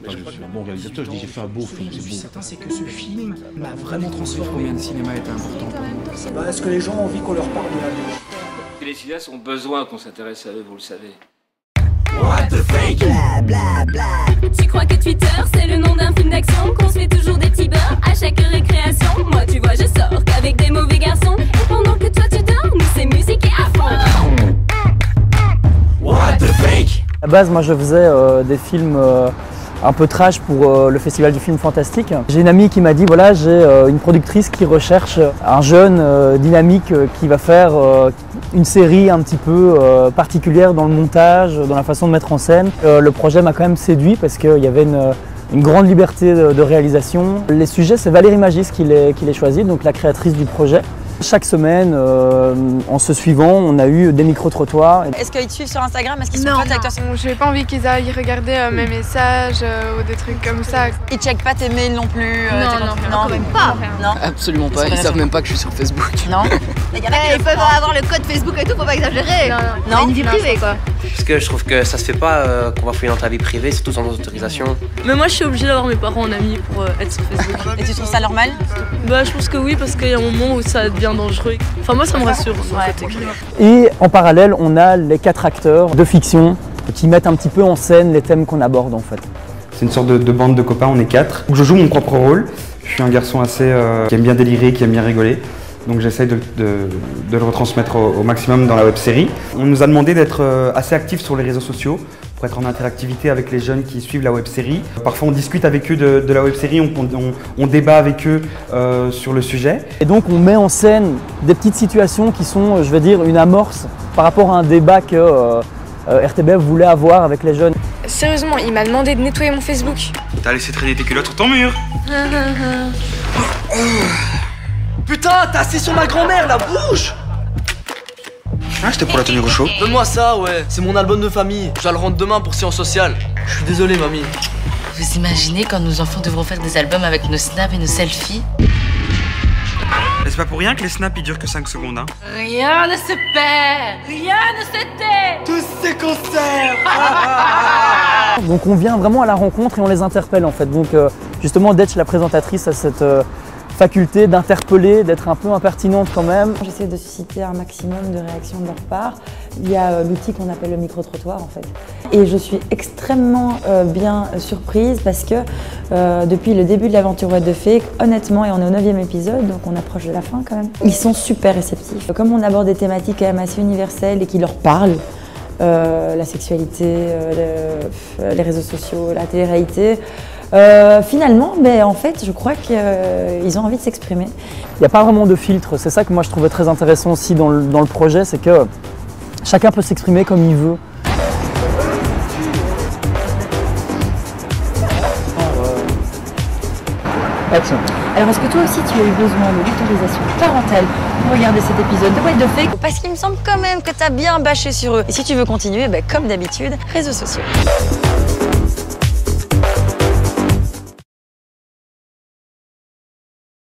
pas que je suis un bon réalisateur, je dis j'ai fait un beau film, c'est beau. Certain, c'est que ce film m'a vraiment transformé. Combien de cinéma est important pour nous? Est-ce que les gens ont envie qu'on leur parle de la vie? Les cinéastes ont besoin qu'on s'intéresse à eux, vous le savez. What the fake? Bla bla bla. Tu crois que Twitter c'est le nom d'un film d'action, qu'on se fait toujours des petits beurres à chaque récréation? Moi tu vois je sors qu'avec des mauvais garçons, et pendant que toi tu dors, nous c'est musique et à fond. What the fake? À la base, moi je faisais des films un peu trash pour le festival du film fantastique. J'ai une amie qui m'a dit voilà, j'ai une productrice qui recherche un jeune dynamique qui va faire une série un petit peu particulière dans le montage, dans la façon de mettre en scène. Le projet m'a quand même séduit parce qu'il y avait une grande liberté de réalisation. Les sujets, c'est Valérie Magis qui les choisit, donc la créatrice du projet. Chaque semaine, en se suivant, on a eu des micro-trottoirs. Est-ce qu'ils te suivent sur Instagram? Est-ce qu'ils sont potes avec toi? J'ai pas envie qu'ils aillent regarder mes messages ou des trucs comme ça. Ils checkent pas tes mails non plus? Non, même pas. Non. Absolument pas, ils savent même pas que je suis sur Facebook. Non. Ils peuvent avoir le code Facebook et tout, faut pas exagérer. Non. Une vie privée quoi. Parce que je trouve que ça se fait pas qu'on va fouiller dans ta vie privée, surtout sans nos autorisations. Mais moi je suis obligée d'avoir mes parents en ami pour être sur Facebook. Et tu trouves ça normal? Bah je pense que oui, parce qu'il y a un moment où ça devient dangereux. Enfin moi ça me rassure. Et en parallèle, on a les 4 acteurs de fiction qui mettent un petit peu en scène les thèmes qu'on aborde en fait. C'est une sorte de bande de copains, on est 4. Je joue mon propre rôle. Je suis un garçon assez qui aime bien délirer, qui aime bien rigoler. Donc j'essaye de le retransmettre au maximum dans la web-série. On nous a demandé d'être assez actifs sur les réseaux sociaux pour être en interactivité avec les jeunes qui suivent la web-série. Parfois on discute avec eux de la web-série, on débat avec eux sur le sujet. Et donc on met en scène des petites situations qui sont, je vais dire, une amorce par rapport à un débat que RTBF voulait avoir avec les jeunes. Sérieusement, il m'a demandé de nettoyer mon Facebook. T'as laissé traîner tes culottes sur ton mur. Putain, t'as assis sur ma grand-mère, la bouche! Ah, c'était pour la tenue au chaud. Donne-moi ça, ouais. C'est mon album de famille. Je dois le rendre demain pour séance sociale. Je suis désolé, mamie. Vous imaginez quand nos enfants devront faire des albums avec nos snaps et nos selfies? Mais c'est pas pour rien que les snaps ils durent que 5 secondes, hein. Rien ne se perd, rien ne se tait. Tous ces concerts. Donc on vient vraiment à la rencontre et on les interpelle en fait. Donc justement, Detch, la présentatrice, a cette faculté d'interpeller, d'être un peu impertinente quand même. J'essaie de susciter un maximum de réactions de leur part. Il y a l'outil qu'on appelle le micro-trottoir en fait. Et je suis extrêmement bien surprise parce que depuis le début de l'aventure What the Fake, honnêtement, et on est au 9e épisode, donc on approche de la fin quand même, ils sont super réceptifs. Comme on aborde des thématiques quand même assez universelles et qui leur parlent, la sexualité, les réseaux sociaux, la télé-réalité, finalement, en fait, je crois qu'ils ont envie de s'exprimer. Il n'y a pas vraiment de filtre, c'est ça que moi je trouvais très intéressant aussi dans le projet, c'est que chacun peut s'exprimer comme il veut. Alors est-ce que toi aussi tu as eu besoin de l'autorisation parentale pour regarder cet épisode de What the Fake? Parce qu'il me semble quand même que t'as bien bâché sur eux. Et si tu veux continuer, comme d'habitude, réseaux sociaux.